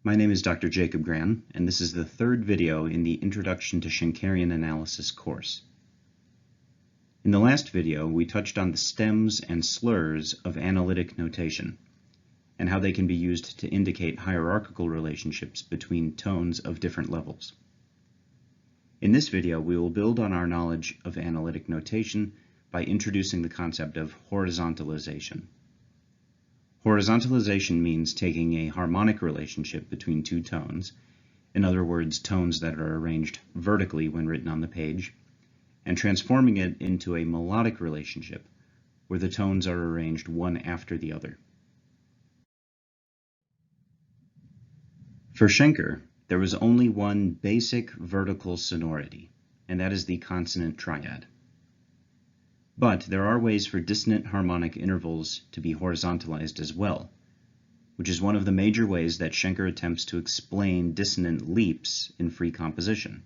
My name is Dr. Jacob Gran, and this is the third video in the Introduction to Schenkerian Analysis course. In the last video, we touched on the stems and slurs of analytic notation, and how they can be used to indicate hierarchical relationships between tones of different levels. In this video, we will build on our knowledge of analytic notation by introducing the concept of horizontalization. Horizontalization means taking a harmonic relationship between two tones, in other words, tones that are arranged vertically when written on the page, and transforming it into a melodic relationship where the tones are arranged one after the other. For Schenker, there was only one basic vertical sonority, and that is the consonant triad. But there are ways for dissonant harmonic intervals to be horizontalized as well, which is one of the major ways that Schenker attempts to explain dissonant leaps in free composition.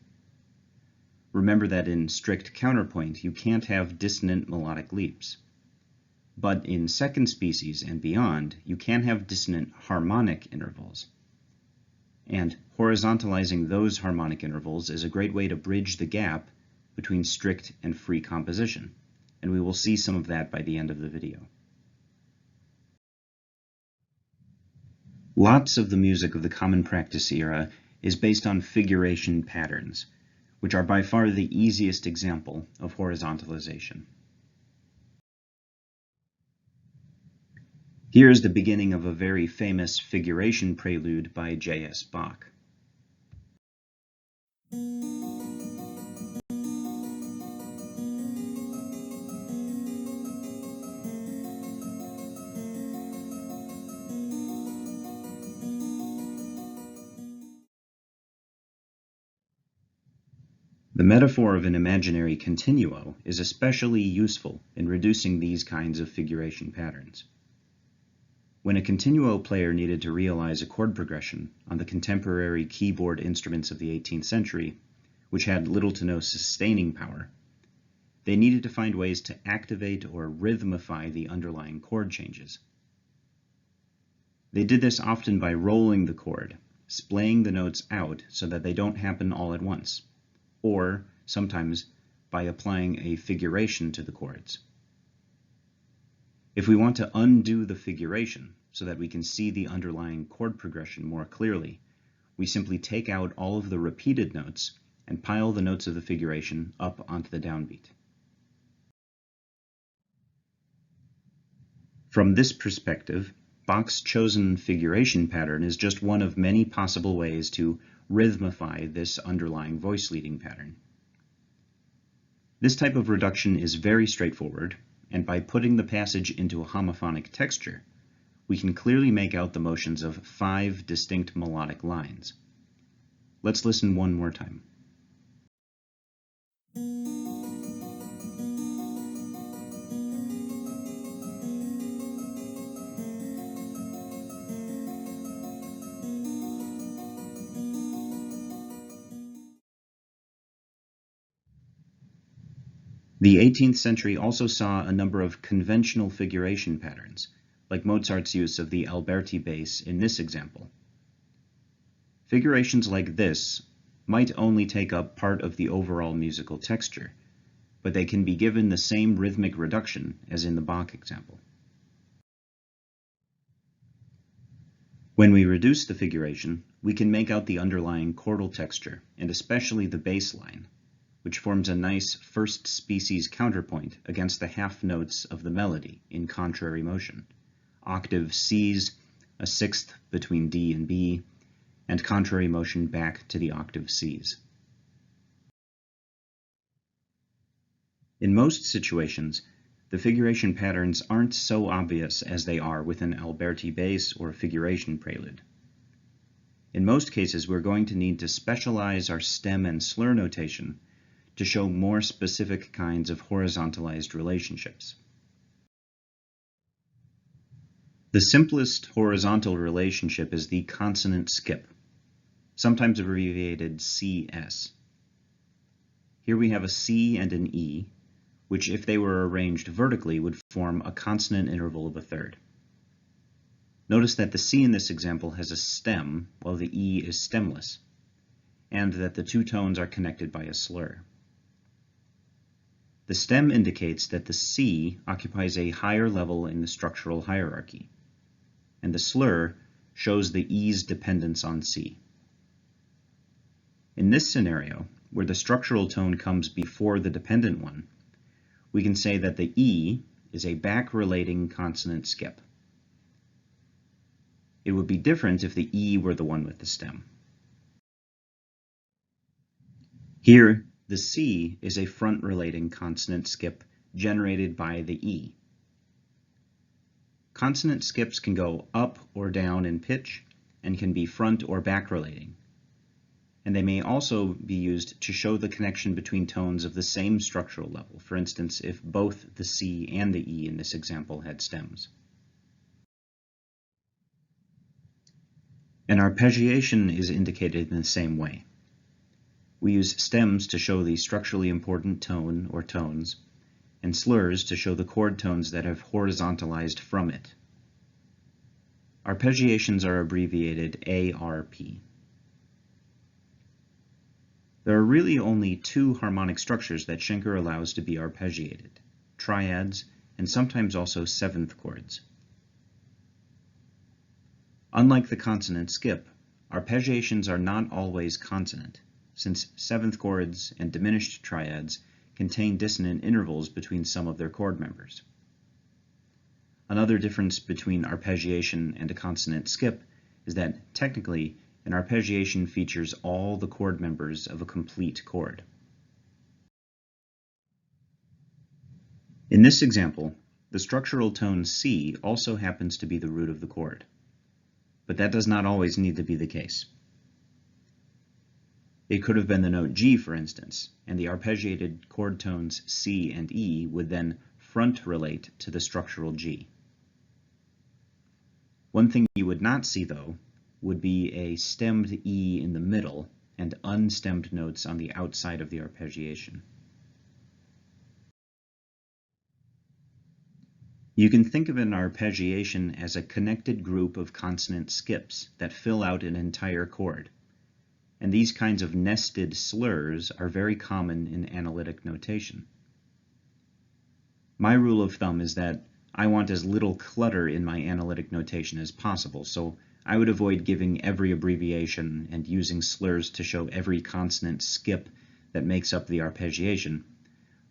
Remember that in strict counterpoint, you can't have dissonant melodic leaps. But in second species and beyond, you can have dissonant harmonic intervals. And horizontalizing those harmonic intervals is a great way to bridge the gap between strict and free composition. And we will see some of that by the end of the video. Lots of the music of the common practice era is based on figuration patterns, which are by far the easiest example of horizontalization. Here is the beginning of a very famous figuration prelude by J.S. Bach. The metaphor of an imaginary continuo is especially useful in reducing these kinds of figuration patterns. When a continuo player needed to realize a chord progression on the contemporary keyboard instruments of the 18th century, which had little to no sustaining power, they needed to find ways to activate or rhythmify the underlying chord changes. They did this often by rolling the chord, splaying the notes out so that they don't happen all at once, or sometimes by applying a figuration to the chords. If we want to undo the figuration so that we can see the underlying chord progression more clearly, we simply take out all of the repeated notes and pile the notes of the figuration up onto the downbeat. From this perspective, Bach's chosen figuration pattern is just one of many possible ways to rhythmify this underlying voice leading pattern. This type of reduction is very straightforward, and by putting the passage into a homophonic texture, we can clearly make out the motions of 5 distinct melodic lines. Let's listen one more time. The 18th century also saw a number of conventional figuration patterns, like Mozart's use of the Alberti bass in this example. Figurations like this might only take up part of the overall musical texture, but they can be given the same rhythmic reduction as in the Bach example. When we reduce the figuration, we can make out the underlying chordal texture, and especially the bass line, which forms a nice first species counterpoint against the half notes of the melody in contrary motion, octave Cs, a sixth between D and B, and contrary motion back to the octave Cs. In most situations, the figuration patterns aren't so obvious as they are with an Alberti bass or figuration prelude. In most cases, we're going to need to specialize our stem and slur notation to show more specific kinds of horizontalized relationships. The simplest horizontal relationship is the consonant skip, sometimes abbreviated CS. Here we have a C and an E, which if they were arranged vertically would form a consonant interval of a third. Notice that the C in this example has a stem, while the E is stemless, and that the two tones are connected by a slur. The stem indicates that the C occupies a higher level in the structural hierarchy, and the slur shows the E's dependence on C. In this scenario, where the structural tone comes before the dependent one, we can say that the E is a back-relating consonant skip. It would be different if the E were the one with the stem. Here, the C is a front-relating consonant skip generated by the E. Consonant skips can go up or down in pitch and can be front or back-relating, and they may also be used to show the connection between tones of the same structural level, for instance, if both the C and the E in this example had stems. An arpeggiation is indicated in the same way. We use stems to show the structurally important tone or tones, and slurs to show the chord tones that have horizontalized from it. Arpeggiations are abbreviated ARP. There are really only two harmonic structures that Schenker allows to be arpeggiated: triads and sometimes also seventh chords. Unlike the consonant skip, arpeggiations are not always consonant, since seventh chords and diminished triads contain dissonant intervals between some of their chord members. Another difference between arpeggiation and a consonant skip is that, technically, an arpeggiation features all the chord members of a complete chord. In this example, the structural tone C also happens to be the root of the chord, but that does not always need to be the case. It could have been the note G, for instance, and the arpeggiated chord tones C and E would then front relate to the structural G. One thing you would not see, though, would be a stemmed E in the middle and unstemmed notes on the outside of the arpeggiation. You can think of an arpeggiation as a connected group of consonant skips that fill out an entire chord, and these kinds of nested slurs are very common in analytic notation. My rule of thumb is that I want as little clutter in my analytic notation as possible, so I would avoid giving every abbreviation and using slurs to show every consonant skip that makes up the arpeggiation,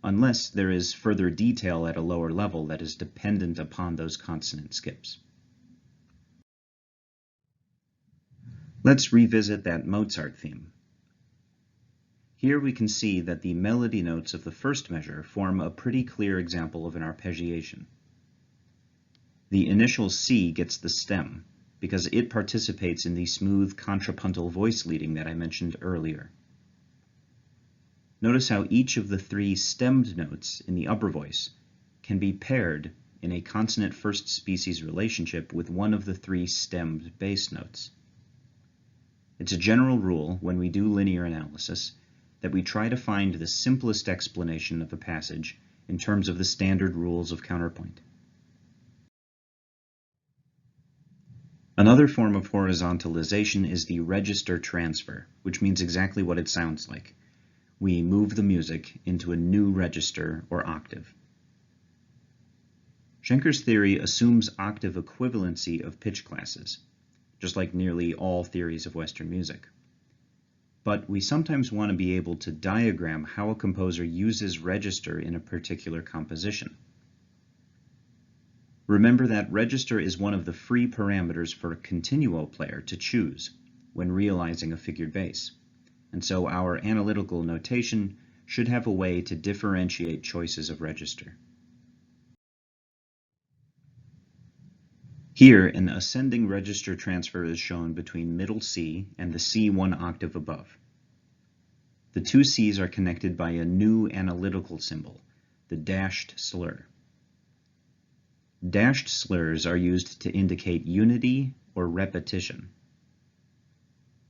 unless there is further detail at a lower level that is dependent upon those consonant skips. Let's revisit that Mozart theme. Here we can see that the melody notes of the first measure form a pretty clear example of an arpeggiation. The initial C gets the stem, because it participates in the smooth contrapuntal voice leading that I mentioned earlier. Notice how each of the three stemmed notes in the upper voice can be paired in a consonant first species relationship with one of the three stemmed bass notes. It's a general rule when we do linear analysis that we try to find the simplest explanation of a passage in terms of the standard rules of counterpoint. Another form of horizontalization is the register transfer, which means exactly what it sounds like. We move the music into a new register or octave. Schenker's theory assumes octave equivalency of pitch classes, just like nearly all theories of Western music. But we sometimes want to be able to diagram how a composer uses register in a particular composition. Remember that register is one of the free parameters for a continuo player to choose when realizing a figured bass, and so our analytical notation should have a way to differentiate choices of register. Here, an ascending register transfer is shown between middle C and the C one octave above. The two Cs are connected by a new analytical symbol, the dashed slur. Dashed slurs are used to indicate unity or repetition.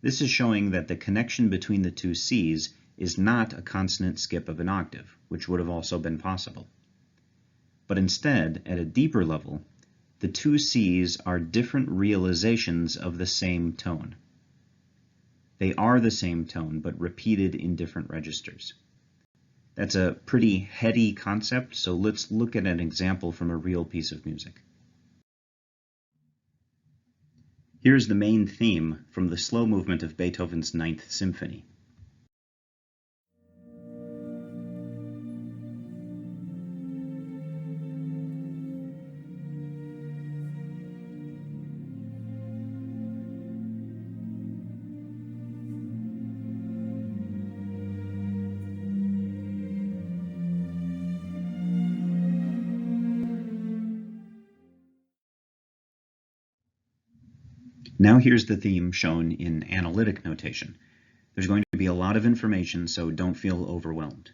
This is showing that the connection between the two Cs is not a consonant skip of an octave, which would have also been possible. But instead, at a deeper level, the two Cs are different realizations of the same tone. They are the same tone, but repeated in different registers. That's a pretty heady concept, so let's look at an example from a real piece of music. Here's the main theme from the slow movement of Beethoven's Ninth Symphony. Now here's the theme shown in analytic notation. There's going to be a lot of information, so don't feel overwhelmed.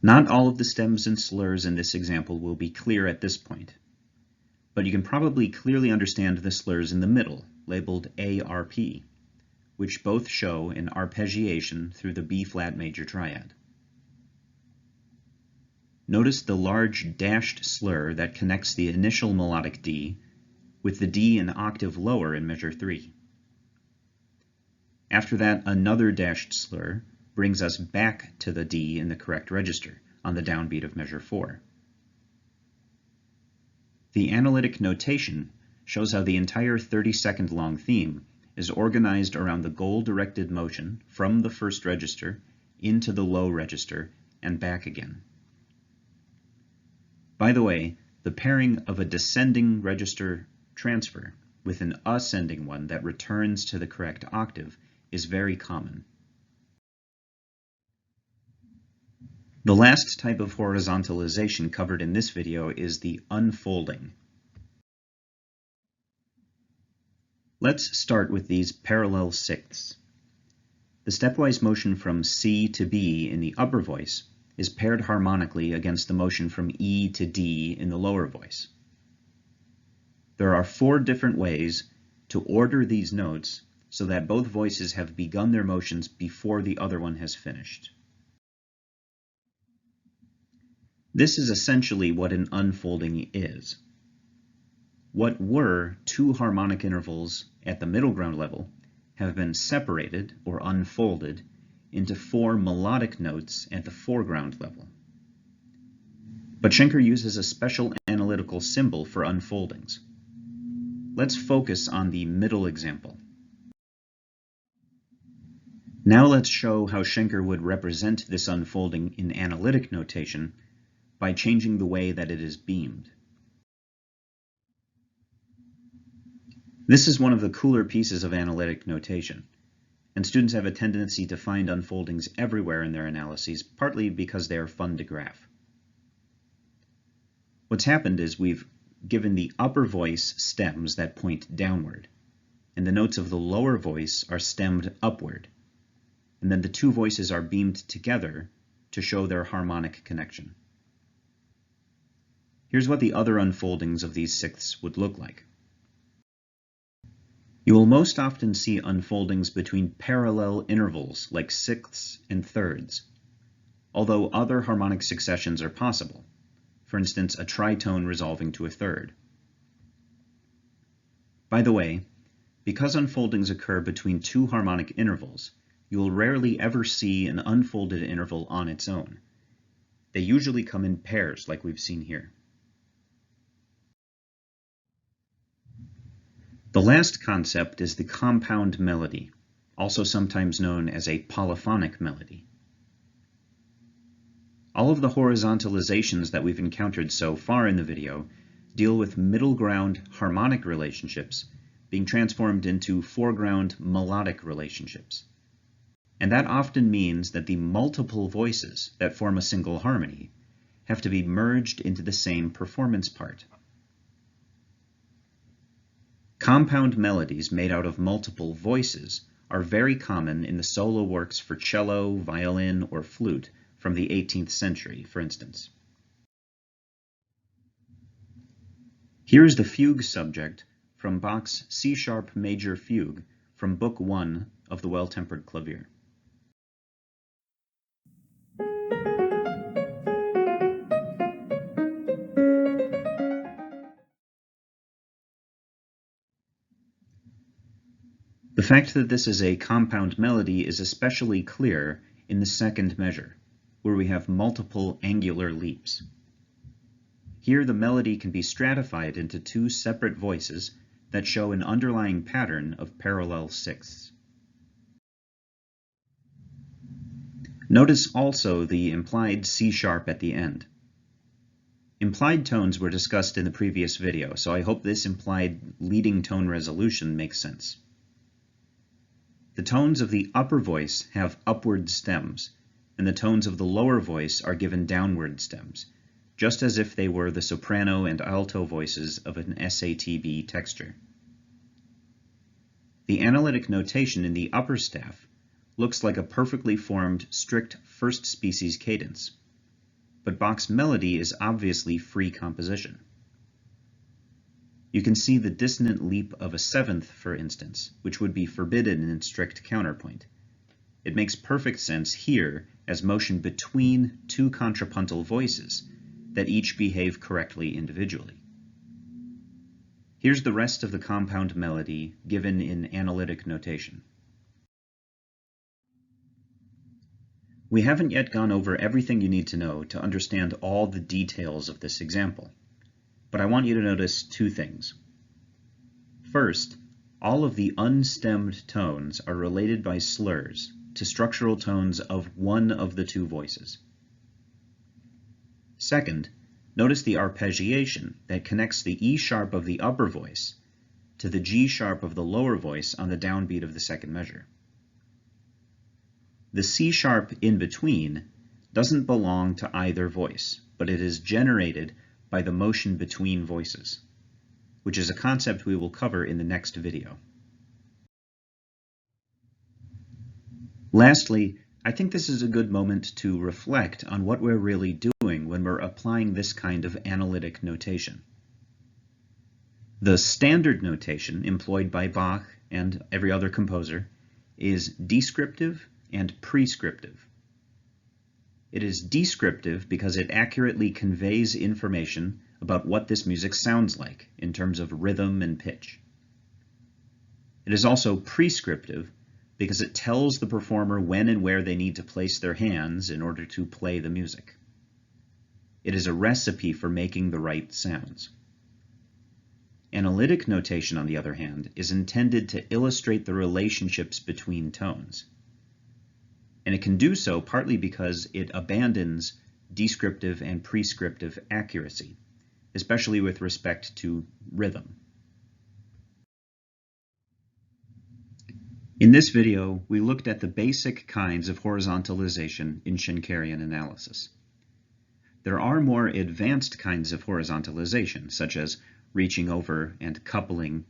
Not all of the stems and slurs in this example will be clear at this point, but you can probably clearly understand the slurs in the middle, labeled ARP, which both show an arpeggiation through the B-flat major triad. Notice the large dashed slur that connects the initial melodic D with the D an octave lower in measure 3. After that, another dashed slur brings us back to the D in the correct register on the downbeat of measure 4. The analytic notation shows how the entire 30-second long theme is organized around the goal-directed motion from the first register into the low register and back again. By the way, the pairing of a descending register transfer with an ascending one that returns to the correct octave is very common. The last type of horizontalization covered in this video is the unfolding. Let's start with these parallel sixths. The stepwise motion from C to B in the upper voice is paired harmonically against the motion from E to D in the lower voice. There are 4 different ways to order these notes so that both voices have begun their motions before the other one has finished. This is essentially what an unfolding is. What were 2 harmonic intervals at the middle ground level have been separated or unfolded into 4 melodic notes at the foreground level. But Schenker uses a special analytical symbol for unfoldings. Let's focus on the middle example. Now let's show how Schenker would represent this unfolding in analytic notation by changing the way that it is beamed. This is one of the cooler pieces of analytic notation, and students have a tendency to find unfoldings everywhere in their analyses, partly because they are fun to graph. What's happened is we've given the upper voice stems that point downward, and the notes of the lower voice are stemmed upward, and then the 2 voices are beamed together to show their harmonic connection. Here's what the other unfoldings of these sixths would look like. You will most often see unfoldings between parallel intervals like sixths and thirds, although other harmonic successions are possible. For instance, a tritone resolving to a third. By the way, because unfoldings occur between 2 harmonic intervals, you will rarely ever see an unfolded interval on its own. They usually come in pairs like we've seen here. The last concept is the compound melody, also sometimes known as a polyphonic melody. All of the horizontalizations that we've encountered so far in the video deal with middle ground harmonic relationships being transformed into foreground melodic relationships. And that often means that the multiple voices that form a single harmony have to be merged into the same performance part. Compound melodies made out of multiple voices are very common in the solo works for cello, violin, or flute from the 18th century, for instance. Here is the fugue subject from Bach's C-sharp major fugue from Book 1 of the Well-Tempered Clavier. The fact that this is a compound melody is especially clear in the second measure, where we have multiple angular leaps. Here the melody can be stratified into two separate voices that show an underlying pattern of parallel sixths. Notice also the implied C sharp at the end. Implied tones were discussed in the previous video, so I hope this implied leading tone resolution makes sense. The tones of the upper voice have upward stems, and the tones of the lower voice are given downward stems, just as if they were the soprano and alto voices of an SATB texture. The analytic notation in the upper staff looks like a perfectly formed strict first species cadence, but Bach's melody is obviously free composition. You can see the dissonant leap of a seventh, for instance, which would be forbidden in strict counterpoint. It makes perfect sense here as motion between two contrapuntal voices that each behave correctly individually. Here's the rest of the compound melody given in analytic notation. We haven't yet gone over everything you need to know to understand all the details of this example, but I want you to notice two things. First, all of the unstemmed tones are related by slurs to structural tones of one of the two voices. Second, notice the arpeggiation that connects the E sharp of the upper voice to the G sharp of the lower voice on the downbeat of the second measure. The C sharp in between doesn't belong to either voice, but it is generated by the motion between voices, which is a concept we will cover in the next video. Lastly, I think this is a good moment to reflect on what we're really doing when we're applying this kind of analytic notation. The standard notation employed by Bach and every other composer is descriptive and prescriptive. It is descriptive because it accurately conveys information about what this music sounds like in terms of rhythm and pitch. It is also prescriptive because it tells the performer when and where they need to place their hands in order to play the music. It is a recipe for making the right sounds. Analytic notation, on the other hand, is intended to illustrate the relationships between tones. And it can do so partly because it abandons descriptive and prescriptive accuracy, especially with respect to rhythm. In this video, we looked at the basic kinds of horizontalization in Schenkerian analysis. There are more advanced kinds of horizontalization, such as reaching over and coupling,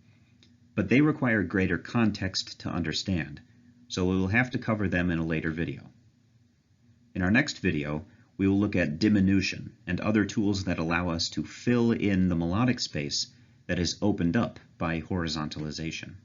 but they require greater context to understand, so we will have to cover them in a later video. In our next video, we will look at diminution and other tools that allow us to fill in the melodic space that is opened up by horizontalization.